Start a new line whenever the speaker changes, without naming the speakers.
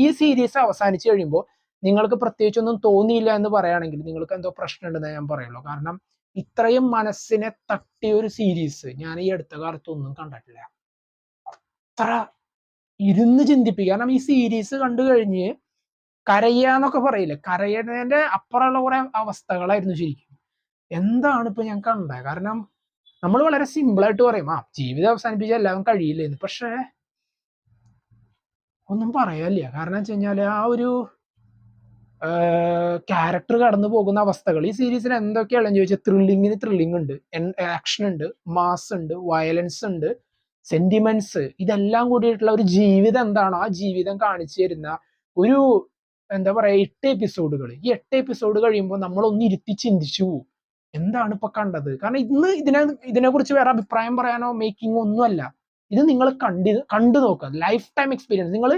ഈ സീരീസ് അവസാനിച്ച് കഴിയുമ്പോൾ നിങ്ങൾക്ക് പ്രത്യേകിച്ചൊന്നും തോന്നിയില്ല എന്ന് പറയുകയാണെങ്കിൽ നിങ്ങൾക്ക് എന്തോ പ്രശ്നമുണ്ടെന്ന് ഞാൻ പറയുള്ളൂ. കാരണം ഇത്രയും മനസ്സിനെ തട്ടിയ ഒരു സീരീസ് ഞാൻ ഈ അടുത്ത കാലത്തൊന്നും കണ്ടിട്ടില്ല. അത്ര ഇരുന്ന് ചിന്തിപ്പിക്കുക. കാരണം ഈ സീരീസ് കണ്ടു കഴിഞ്ഞ് കരയാന്നൊക്കെ പറയില്ലേ, കരയുന്നതിന്റെ അപ്പുറമുള്ള കുറെ അവസ്ഥകളായിരുന്നു ശരിക്കും. എന്താണ് ഇപ്പൊ ഞാൻ കണ്ടത്? കാരണം നമ്മൾ വളരെ സിമ്പിളായിട്ട് പറയും ജീവിതം അവസാനിപ്പിച്ച എല്ലാവരും കഴിയില്ലെന്ന്. പക്ഷെ ഒന്നും പറയാനില്ല. കാരണം വെച്ച് കഴിഞ്ഞാൽ ആ ഒരു ക്യാരക്ടർ കടന്നു പോകുന്ന അവസ്ഥകൾ ഈ സീരീസിൽ എന്തൊക്കെയാണെന്ന് ചോദിച്ചാൽ ത്രില്ലിങ്ങിന് ത്രില്ലിംഗ് ഉണ്ട്, ആക്ഷൻ ഉണ്ട്, മാസ് ഉണ്ട്, വയലൻസ് ഉണ്ട്, സെന്റിമെന്റ്സ്, ഇതെല്ലാം കൂടിയിട്ടുള്ള ഒരു ജീവിതം എന്താണോ ആ ജീവിതം കാണിച്ചു തരുന്ന ഒരു എന്താ പറയാ 8 എപ്പിസോഡുകൾ. ഈ 8 എപ്പിസോഡ് കഴിയുമ്പോൾ നമ്മൾ ഒന്ന് ഇരുത്തി ചിന്തിച്ചു പോകും എന്താണ് ഇപ്പൊ കണ്ടത്. കാരണം ഇന്ന് ഇതിനെ കുറിച്ച് വേറെ അഭിപ്രായം പറയാനോ മേക്കിങ്ങോ ഒന്നുമല്ല. ഇത് നിങ്ങൾ കണ്ടു നോക്കുക. Life time experience. നിങ്ങൾ